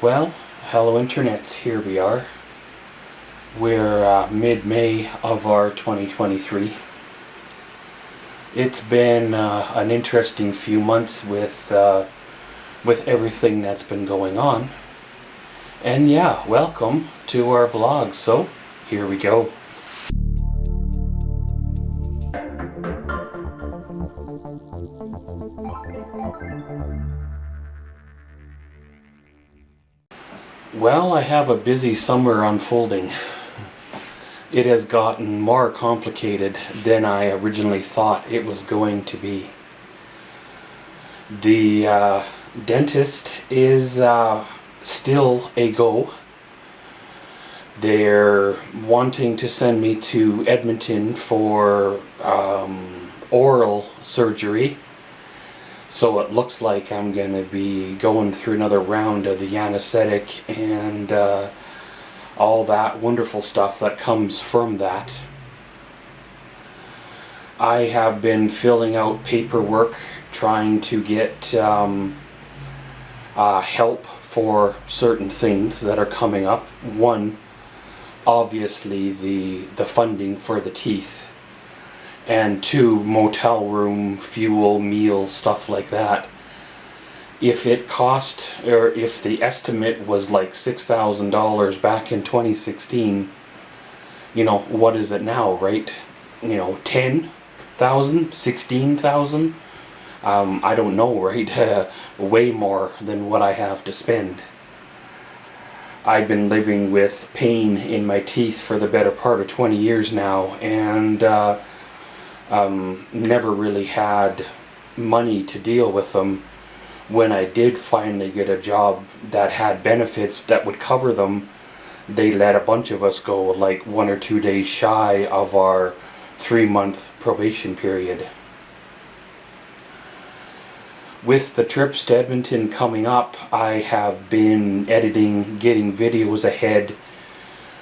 Well, hello internets, here we are. We're mid-May of our 2023. It's been an interesting few months with everything that's been going on. And yeah, welcome to our vlog. So, here we go. Well, I have a busy summer unfolding. It has gotten more complicated than I originally thought it was going to be. The dentist is still a go. They're wanting to send me to Edmonton for oral surgery. So it looks like I'm going to be going through another round of the anesthetic and all that wonderful stuff that comes from that. I have been filling out paperwork trying to get help for certain things that are coming up. One, obviously the funding for the teeth. And two, motel room, fuel, meals, stuff like that. If it cost, or if the estimate was like $6,000 back in 2016, you know, what is it now, right? You know, 10,000, 16,000? I don't know, right? Way more than what I have to spend. I've been living with pain in my teeth for the better part of 20 years now, and never really had money to deal with them. When I did finally get a job that had benefits that would cover them, they let a bunch of us go like 1 or 2 days shy of our 3-month probation period. With the trips to Edmonton coming up, I have been editing, getting videos ahead.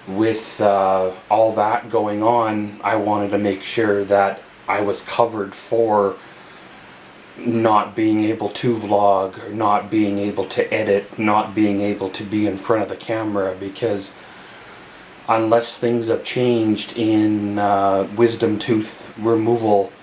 With all that going on, I wanted to make sure that I was covered for not being able to vlog, or not being able to edit, not being able to be in front of the camera, because unless things have changed in wisdom tooth removal,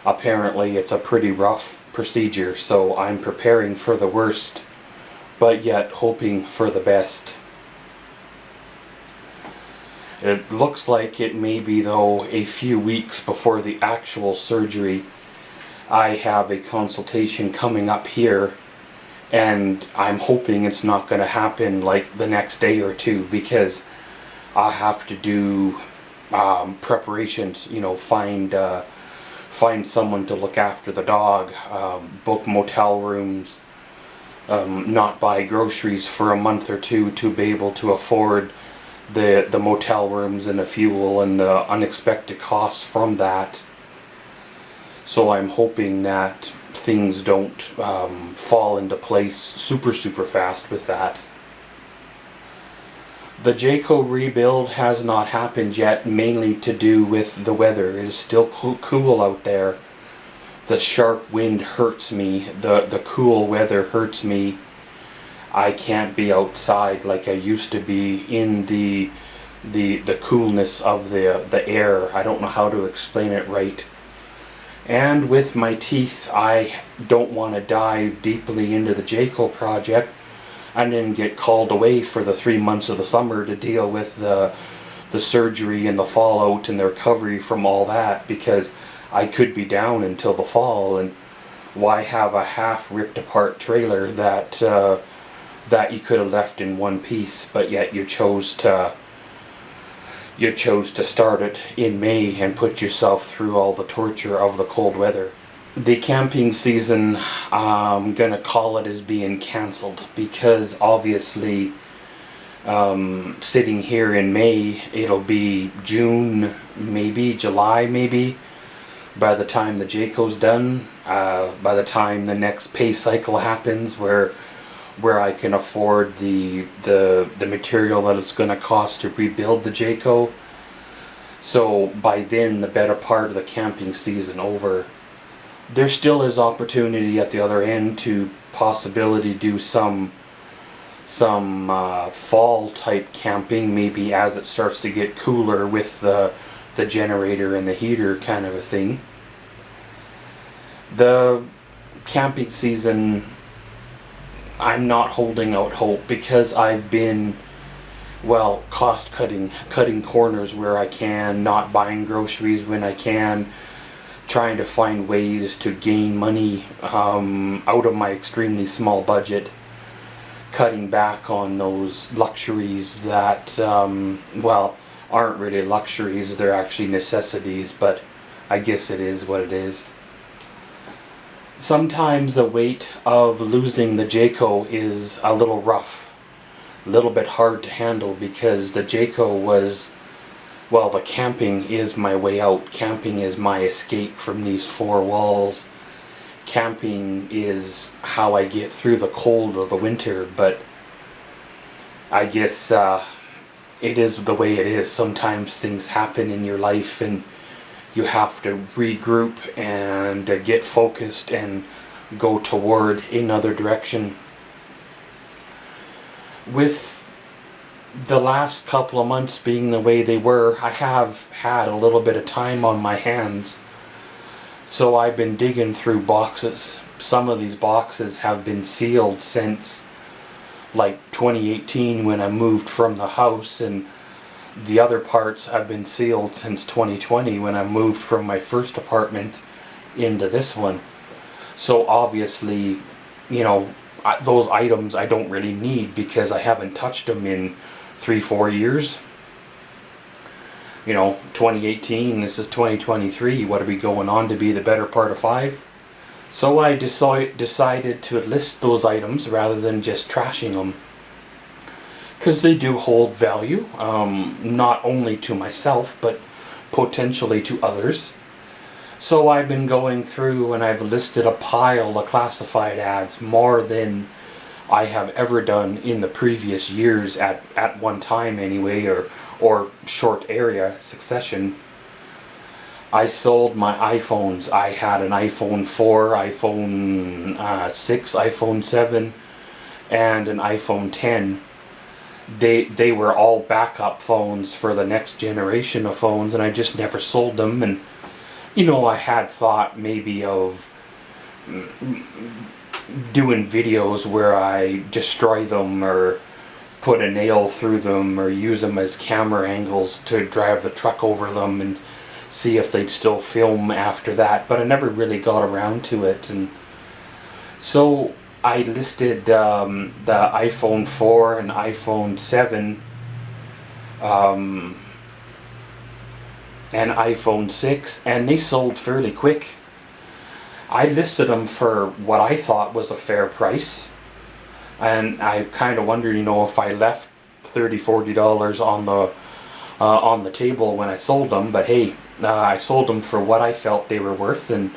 apparently it's a pretty rough procedure. So I'm preparing for the worst, but yet hoping for the best. It looks like it may be, though, a few weeks before the actual surgery. I have a consultation coming up here, and I'm hoping it's not going to happen like the next day or two, because I have to do preparations, you know, find someone to look after the dog, book motel rooms, not buy groceries for a month or two to be able to afford the motel rooms and the fuel and the unexpected costs from that. So I'm hoping that things don't fall into place super fast with that. The Jayco rebuild has not happened yet, mainly to do with the weather. It is still cool out there. The sharp wind hurts me. The cool weather hurts me. I can't be outside like I used to be in the coolness of the air. I don't know how to explain it right. And with my teeth, I don't want to dive deeply into the Jayco project and then get called away for the 3 months of the summer to deal with the surgery and the fallout and the recovery from all that, because I could be down until the fall. And why have a half ripped apart trailer that you could have left in one piece, but yet you chose to start it in May and put yourself through all the torture of the cold weather. The camping season, I'm gonna call it as being cancelled, because obviously sitting here in May, it'll be June, maybe July, maybe by the time the Jayco's done, by the time the next pay cycle happens, where I can afford the material that it's going to cost to rebuild the Jayco. So by then, the better part of the camping season over. There still is opportunity at the other end to possibility do some fall type camping, maybe as it starts to get cooler with the generator and the heater kind of a thing. The camping season, I'm not holding out hope because I've been, well, cost cutting corners where I can, not buying groceries when I can, trying to find ways to gain money out of my extremely small budget, cutting back on those luxuries that, well, aren't really luxuries, they're actually necessities, but I guess it is what it is. Sometimes the weight of losing the Jayco is a little rough, a little bit hard to handle, because the Jayco was, well, the camping is my way out. Camping is my escape from these four walls. Camping is how I get through the cold of the winter, but I guess it is the way it is. Sometimes things happen in your life and you have to regroup and get focused and go toward another direction. With the last couple of months being the way they were, I have had a little bit of time on my hands. So I've been digging through boxes. Some of these boxes have been sealed since like 2018 when I moved from the house, and the other parts have been sealed since 2020 when I moved from my first apartment into this one. So obviously, you know, those items I don't really need because I haven't touched them in 3-4 years. You know, 2018, this is 2023, what are we going on to be the better part of 5? So I decided to list those items rather than just trashing them, because they do hold value, not only to myself but potentially to others. So I've been going through and I've listed a pile of classified ads, more than I have ever done in the previous years at one time anyway, or short area succession. I sold my iPhones. I had an iPhone 4, iPhone 6, iPhone 7, and an iPhone 10. They were all backup phones for the next generation of phones, and I just never sold them. And you know, I had thought maybe of doing videos where I destroy them or put a nail through them or use them as camera angles to drive the truck over them and see if they'd still film after that, but I never really got around to it. And so I listed the iPhone 4 and iPhone 7 and iPhone 6, and they sold fairly quick. I listed them for what I thought was a fair price, and I kind of wondered, you know, if I left $30-40 on the table when I sold them, but hey, I sold them for what I felt they were worth, and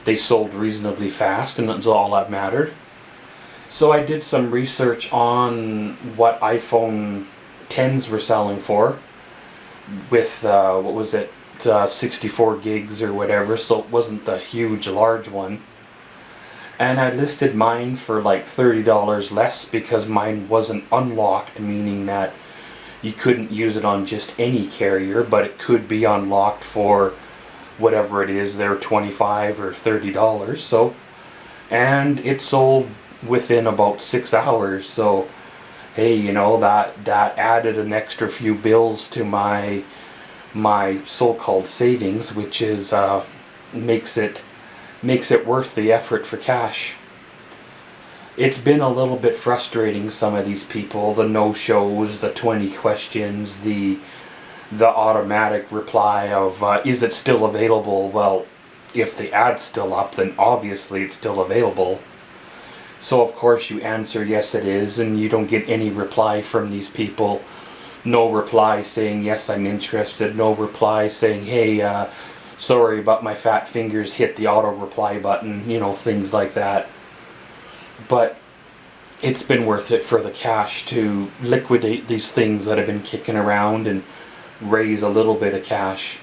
they sold reasonably fast, and that's all that mattered. So I did some research on what iPhone 10s were selling for, with what was it, 64 gigs or whatever, so it wasn't the huge large one. And I listed mine for like $30 less because mine wasn't unlocked, meaning that you couldn't use it on just any carrier, but it could be unlocked for whatever it is, they're $25 or $30. So, and it sold within about 6 hours. So, hey, you know, that added an extra few bills to my so-called savings, which is makes it worth the effort for cash. It's been a little bit frustrating, some of these people, the no-shows, the 20 questions, the automatic reply of, is it still available? Well, if the ad's still up, then obviously it's still available. So of course you answer, yes it is, and you don't get any reply from these people. No reply saying, yes, I'm interested. No reply saying, hey, sorry, but my fat fingers hit the auto reply button, you know, things like that. But it's been worth it for the cash to liquidate these things that have been kicking around and raise a little bit of cash.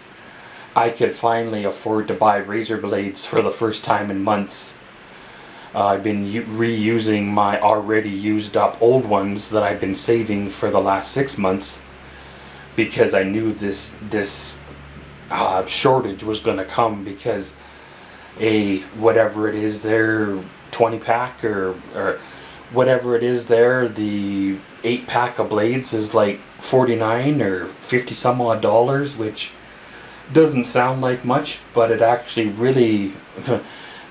I could finally afford to buy razor blades for the first time in months. I've been reusing my already used up old ones that I've been saving for the last 6 months, because I knew this shortage was going to come, because whatever it is there, 20 pack or whatever it is there, the 8 pack of blades is like 49 or 50 some odd dollars, which doesn't sound like much, but it actually really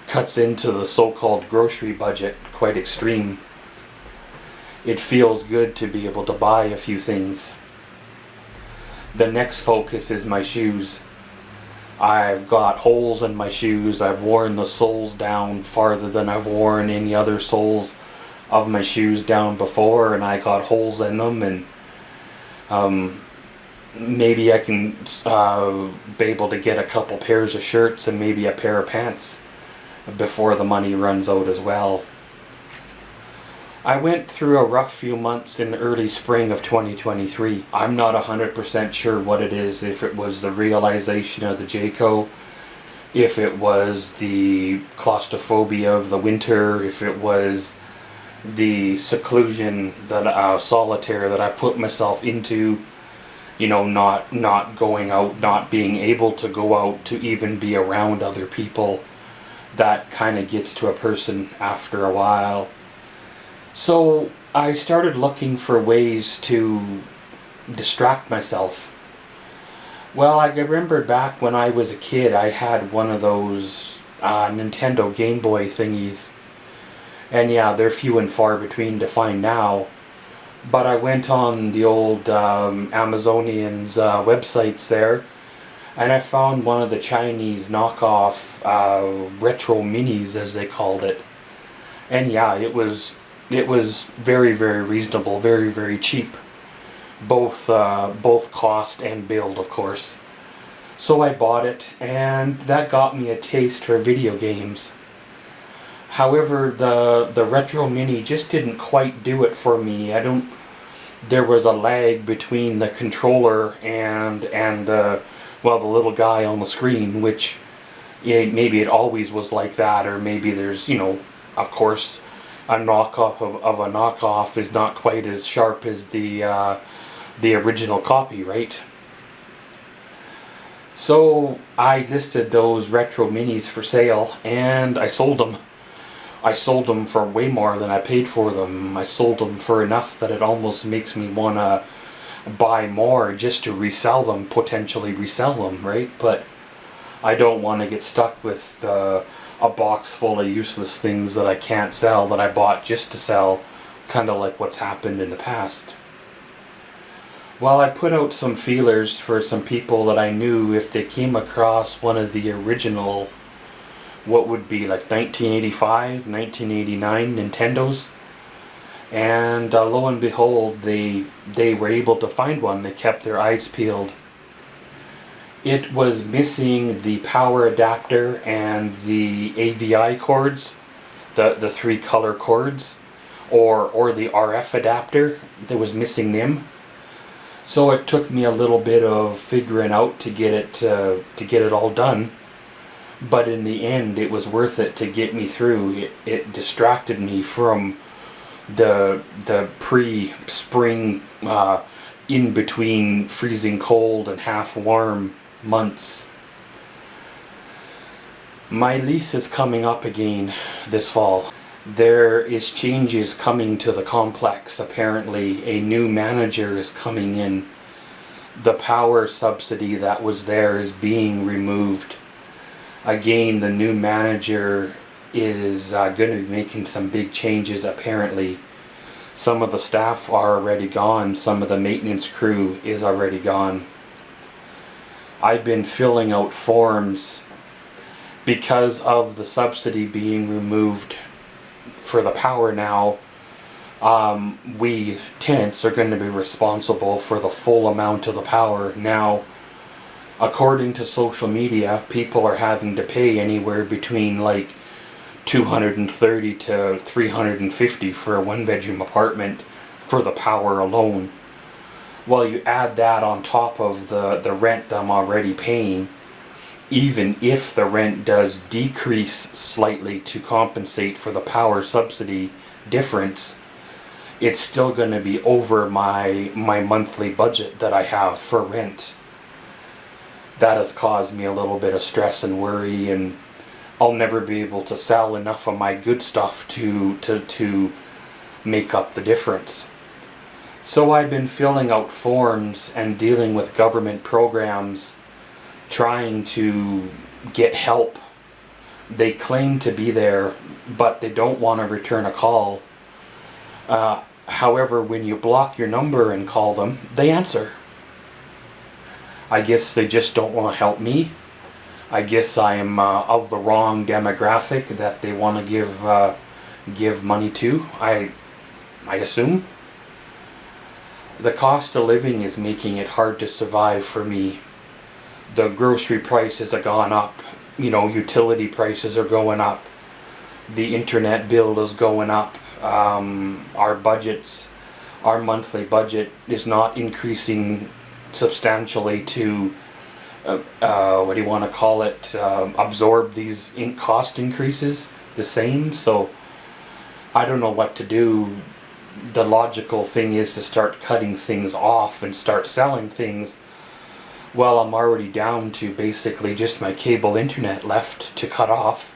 cuts into the so-called grocery budget quite extreme. It feels good to be able to buy a few things. The next focus is my shoes. I've got holes in my shoes. I've worn the soles down farther than I've worn any other soles of my shoes down before, and I got holes in them, and maybe I can be able to get a couple pairs of shirts and maybe a pair of pants before the money runs out as well. I went through a rough few months in early spring of 2023. I'm not 100% sure what it is, if it was the realization of the JCO, if it was the claustrophobia of the winter, if it was the seclusion, that solitaire that I've put myself into, you know, not going out, not being able to go out to even be around other people. That kind of gets to a person after a while. So I started looking for ways to distract myself. Well, I remembered back when I was a kid, I had one of those Nintendo Game Boy thingies. And yeah, they're few and far between to find now. But I went on the old Amazonians websites there, and I found one of the Chinese knockoff retro minis, as they called it. And yeah, it was very, very reasonable, very, very cheap, both cost and build, of course. So I bought it, and that got me a taste for video games. However, the retro mini just didn't quite do it for me. There was a lag between the controller and the little guy on the screen, which maybe it always was like that, or maybe there's, you know, of course, a knockoff of a knockoff is not quite as sharp as the original copy, right? So I listed those retro minis for sale, and I sold them. I sold them for way more than I paid for them. I sold them for enough that it almost makes me want to buy more just to resell them, potentially resell them, right? But I don't want to get stuck with a box full of useless things that I can't sell, that I bought just to sell, kind of like what's happened in the past. Well, I put out some feelers for some people that I knew, if they came across one of the original, what would be like 1985, 1989 Nintendos, and lo and behold, they were able to find one. They kept their eyes peeled. It was missing the power adapter and the AVI cords, the 3 color cords, or the RF adapter. That was missing them. So it took me a little bit of figuring out to get it all done. But in the end, it was worth it to get me through. It distracted me from the pre-spring, in between freezing cold and half warm months. My lease is coming up again this fall. There is changes coming to the complex. Apparently a new manager is coming in. The power subsidy that was there is being removed. Again, the new manager is going to be making some big changes, apparently. Some of the staff are already gone. Some of the maintenance crew is already gone. I've been filling out forms because of the subsidy being removed for the power now. We tenants are going to be responsible for the full amount of the power. Now, according to social media, people are having to pay anywhere between like $230 to $350 for a 1-bedroom apartment for the power alone. Well, you add that on top of the rent that I'm already paying, even if the rent does decrease slightly to compensate for the power subsidy difference, it's still going to be over my monthly budget that I have for rent. That has caused me a little bit of stress and worry, and I'll never be able to sell enough of my good stuff to make up the difference. So I've been filling out forms and dealing with government programs, trying to get help. They claim to be there, but they don't want to return a call. However, when you block your number and call them, they answer. I guess they just don't want to help me. I guess I am of the wrong demographic that they want to give money to. I assume. The cost of living is making it hard to survive for me. The grocery prices have gone up. You know, utility prices are going up. The internet bill is going up. Our monthly budget is not increasing substantially to what do you want to call it, absorb these cost increases the same. So I don't know what to do. The logical thing is to start cutting things off and start selling things. Well, I'm already down to basically just my cable internet left to cut off,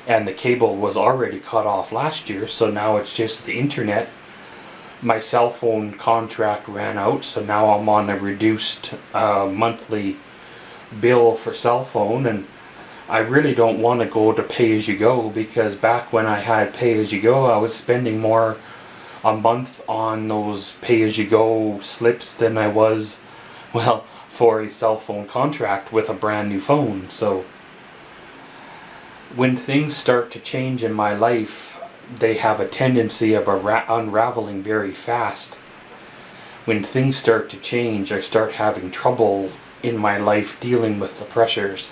and the cable was already cut off last year, so now it's just the internet. My cell phone contract ran out, so now I'm on a reduced monthly bill for cell phone, and I really don't want to go to pay-as-you-go, because back when I had pay-as-you-go, I was spending more a month on those pay-as-you-go slips than I was, well, for a cell phone contract with a brand new phone. So when things start to change in my life, they have a tendency of unraveling very fast. When things start to change, I start having trouble in my life dealing with the pressures.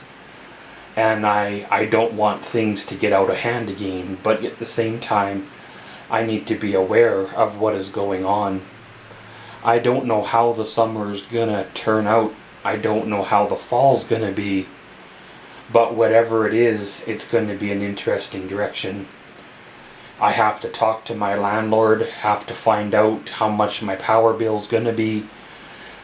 And I don't want things to get out of hand again, but at the same time, I need to be aware of what is going on. I don't know how the summer is gonna turn out. I don't know how the fall's gonna be. But whatever it is, it's going to be an interesting direction. I have to talk to my landlord, have to find out how much my power bill's going to be.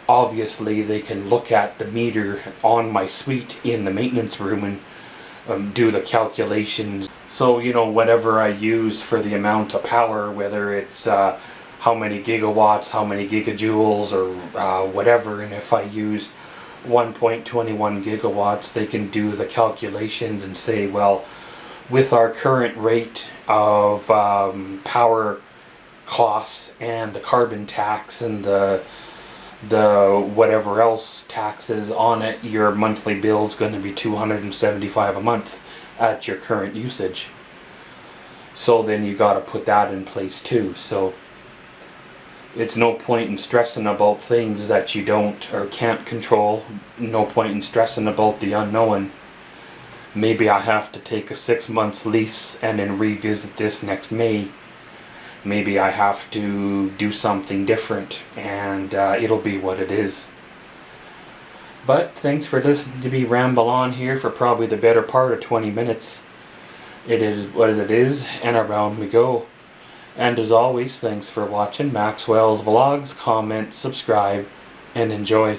Obviously, they can look at the meter on my suite in the maintenance room and do the calculations. So, you know, whatever I use for the amount of power, whether it's how many gigawatts, how many gigajoules, or whatever, and if I use 1.21 gigawatts, they can do the calculations and say, well, with our current rate of power costs and the carbon tax and the whatever else taxes on it, your monthly bill is going to be $275 a month at your current usage. So then you got to put that in place too. So it's no point in stressing about things that you don't or can't control. No point in stressing about the unknown. Maybe I have to take a 6 months lease and then revisit this next May. Maybe I have to do something different, and it'll be what it is. But thanks for listening to me ramble on here for probably the better part of 20 minutes. It is what it is, and around we go. And as always, thanks for watching Maxwell's Vlogs. Comment, subscribe, and enjoy.